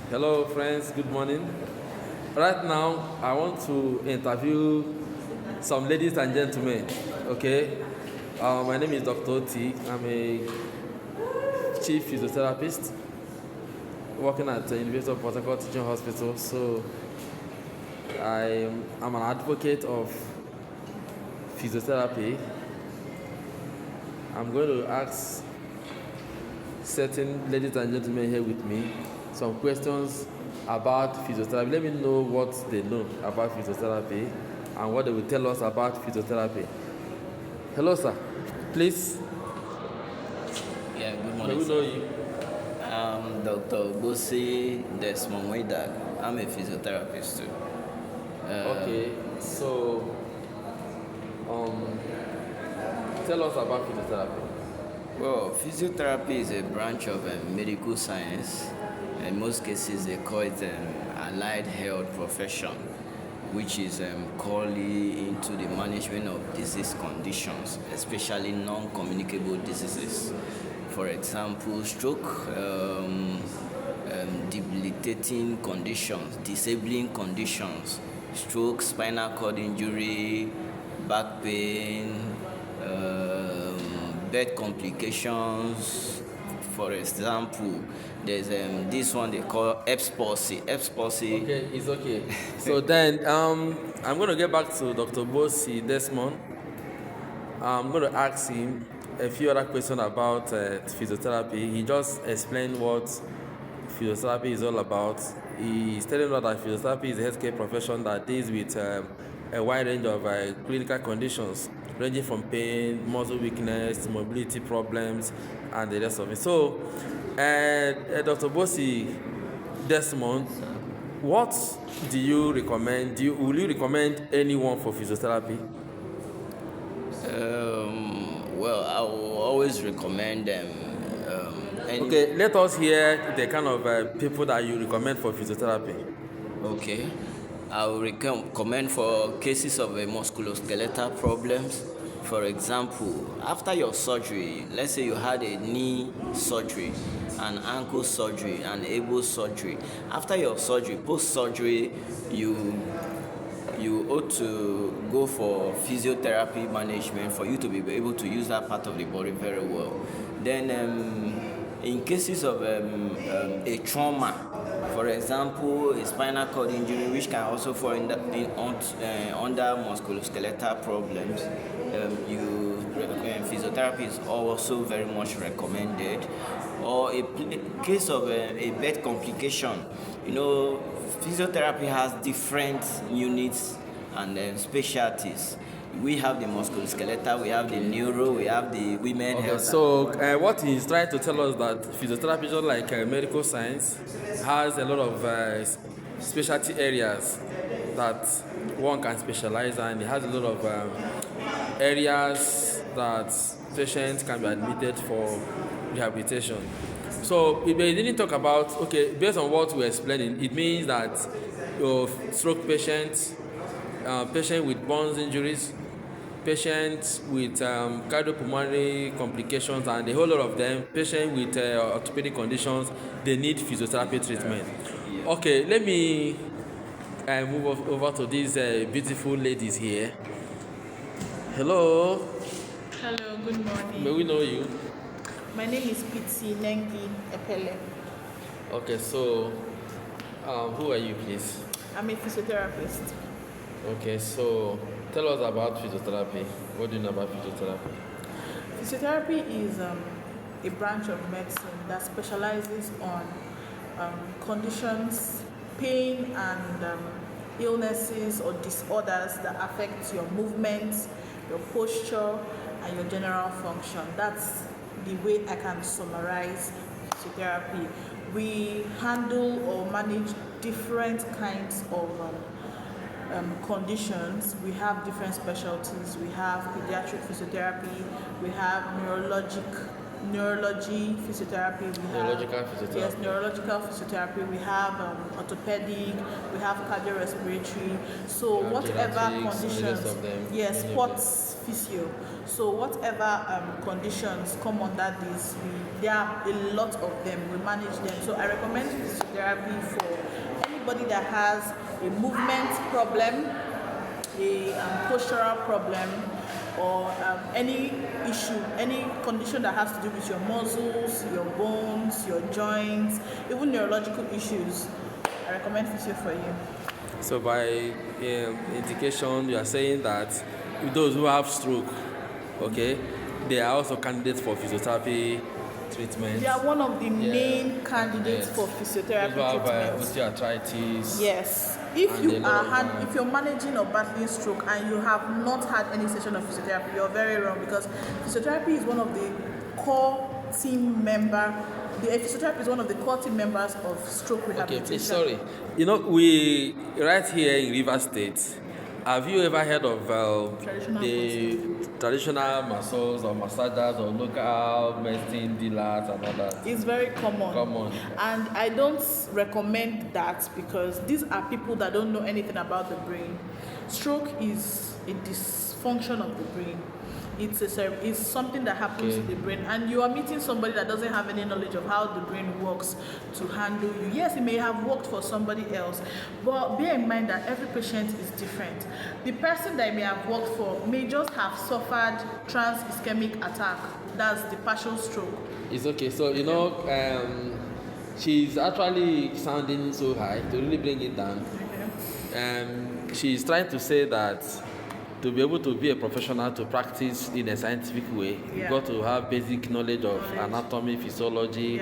Hello, friends. Good morning. Right now, I want to interview some ladies and gentlemen. Okay. My name is Dr. T. I'm a chief physiotherapist working at the University of Port Harcourt Teaching Hospital. So, I'm an advocate of physiotherapy. I'm going to ask certain ladies and gentlemen here with me some questions about physiotherapy. Let me know what they know about physiotherapy and what they will tell us about physiotherapy. Hello, sir. Please, Yeah, good may morning, we sir. know you? I'm Dr. Bosi Desmond Wedag. I'm a physiotherapist too. Okay, so tell us about physiotherapy. Well, physiotherapy is a branch of medical science. In most cases, they call it allied health profession, which is currently into the management of disease conditions, especially non-communicable diseases. For example, stroke, debilitating conditions, disabling conditions, stroke, spinal cord injury, back pain, birth complications. For example, there's this one they call Eps palsy. Eps palsy. Okay, it's okay. So then, I'm going to get back to Dr. Bosi Desmond. I'm going to ask him a few other questions about physiotherapy. He just explained what physiotherapy is all about. He's telling us that physiotherapy is a healthcare profession that deals with a wide range of clinical conditions, ranging from pain, muscle weakness, mobility problems, and the rest of it. So, Dr. Bosi Desmond, what do you recommend? Will you recommend anyone for physiotherapy? Well, I will always recommend them. Okay, let us hear the kind of people that you recommend for physiotherapy. Okay. I will recommend for cases of musculoskeletal problems. For example, after your surgery, let's say you had a knee surgery, an ankle surgery, an elbow surgery. After your surgery, post-surgery, you ought to go for physiotherapy management for you to be able to use that part of the body very well. Then, in cases of a trauma, for example, a spinal cord injury, which can also fall under musculoskeletal problems, physiotherapy is also very much recommended. Or a case of a birth complication, physiotherapy has different units and specialties. We have the musculoskeletal, we have the neuro, we have the women Okay, health. so what he's trying to tell us that physiotherapy, just like medical science, has a lot of specialty areas that one can specialize in. It has a lot of areas that patients can be admitted for rehabilitation. So we didn't talk about, okay, based on what we're explaining, it means that your stroke patients, patient with bones injuries, patients with cardiopulmonary complications, and a whole lot of them, patients with orthopedic conditions, they need physiotherapy treatment. Okay, let me move over to these beautiful ladies here. Hello, Hello, good may morning. we know you? My name is Piti Nengi Epele. Okay, so who are you, please? I'm a physiotherapist. Okay, so tell us about physiotherapy. What do you know about physiotherapy? Physiotherapy is a branch of medicine that specializes on conditions, pain, and illnesses or disorders that affect your movements, your posture, and your general function. That's the way I can summarize physiotherapy. We handle or manage different kinds of conditions. We have different specialties. We have pediatric physiotherapy, we have neurology physiotherapy, we have Neurological physiotherapy. yes, neurological physiotherapy, we have orthopedic, we have cardiorespiratory. So have whatever genetics and the conditions, rest of them, yes, any of sports physio. So whatever conditions come under this, there are a lot of them. We manage them. So I recommend physiotherapy physiotherapy for anybody that has a movement problem, a postural problem, or any issue, any condition that has to do with your muscles, your bones, your joints, even neurological issues. I recommend physio for you. So by indication, you are saying that those who have stroke, okay, they are also candidates for physiotherapy treatment. They are one of the main candidates for physiotherapy Those who have treatment. osteoarthritis. If if you're managing or battling stroke and you have not had any session of physiotherapy, you're very wrong, because physiotherapy is one of the core team member. The physiotherapy is one of the core team members of stroke rehabilitation. Okay, please, sorry. You know, we right here in River State. Have you ever heard of the traditional masseurs or massagers or local medicine dealers and all that? It's very common. And I don't recommend that, because these are people that don't know anything about the brain. Stroke is a dysfunction of the brain. It's something that happens in the brain, and you are meeting somebody that doesn't have any knowledge of how the brain works to handle you. Yes, it may have worked for somebody else, but bear in mind that every patient is different. The person that may have worked for may just have suffered trans-ischemic attack. That's the partial stroke. It's okay. So, you know, she's actually sounding so high to really bring it down. She's trying to say that to be able to be a professional, to practice in a scientific way, you've got to have basic knowledge of anatomy, physiology,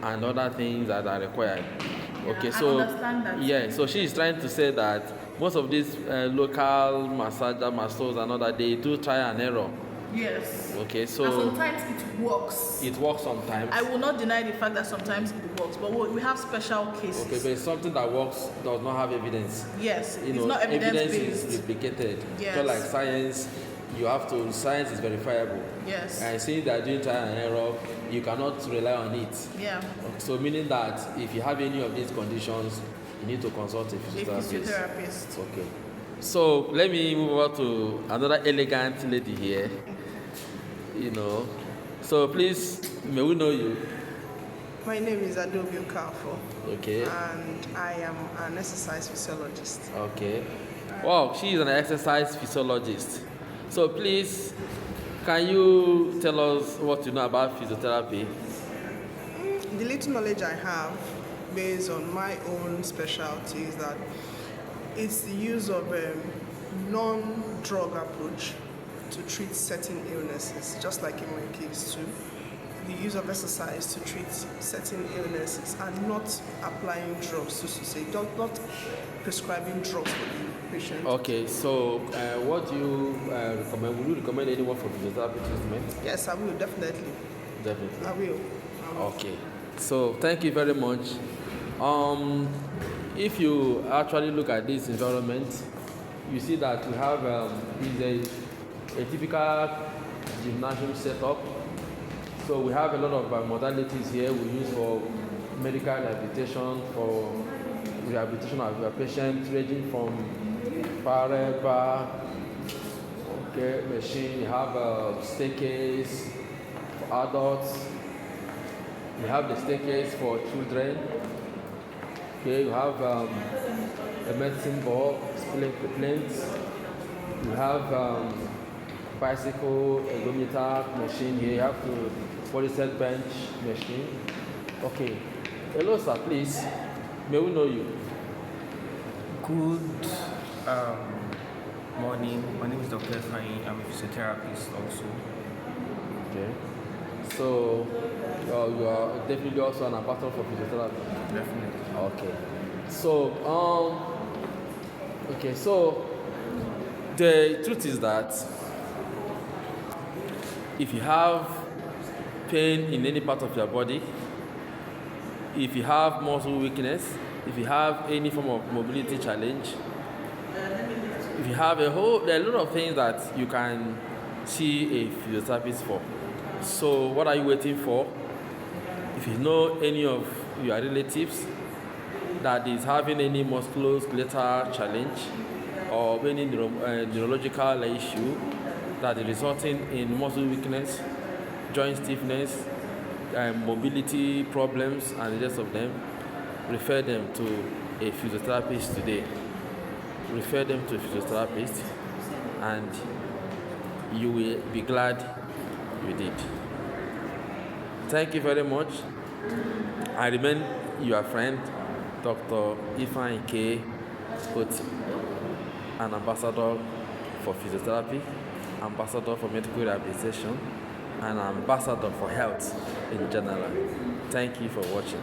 and other things that are required. Okay, so I understand that. yeah, so she is trying to say that most of these local masseurs and all that, they do try and error. Yes. Okay, so and sometimes it works. It works sometimes. I will not deny the fact that sometimes it works, but we have special cases. Okay, but it's something that works does not have evidence. Yes, You it's know, not evidence is based. replicated. Yes. So like science, science is verifiable. Yes. And since they are doing trial and error, you cannot rely on it. Yeah. So meaning that if you have any of these conditions, you need to consult a physiotherapist. Okay. So let me move over to another elegant lady here. You know. So please, may we know you? My name is Adobe Okafo. Okay. And I am an exercise physiologist. Okay. Wow, she is an exercise physiologist. So please, can you tell us what you know about physiotherapy? The little knowledge I have, based on my own specialty, is that it's the use of a non-drug approach to treat certain illnesses, just like in my case too. The use of exercise to treat certain illnesses and not applying drugs, so to say, not prescribing drugs for the patient. Okay, so what do you recommend? Would you recommend anyone for physiotherapy treatment? Yes, I will, definitely. Definitely. I will. Okay, so thank you very much. If you actually look at this environment, you see that we have is a typical gymnasium setup. So we have a lot of modalities here we use for medical rehabilitation, for rehabilitation of your patients, ranging from parallel bar, okay, machine. You have a staircase for adults. You have the staircase for children. Okay, you have a medicine ball, planes. You have bicycle ergometer machine here. You have to polyset bench machine. Okay. Hello, sir. Please, may we know you? Good morning. My name is Dr. Efrain. I'm a physiotherapist also. Okay. So you are definitely also an ambassador for physiotherapy. Definitely. Okay. So okay. So the truth is that if you have pain in any part of your body, if you have muscle weakness, if you have any form of mobility challenge, if you have there are a lot of things that you can see a physiotherapist for. So what are you waiting for? If you know any of your relatives that is having any musculoskeletal challenge or any neurological issue that is resulting in muscle weakness, joint stiffness, mobility problems, and the rest of them, refer them to a physiotherapist today. Refer them to a physiotherapist, and you will be glad you did. Thank you very much. I remain your friend, Dr. Ifeanyi K. Oti, an ambassador for physiotherapy, ambassador for medical rehabilitation, and ambassador for health in general. Thank you for watching.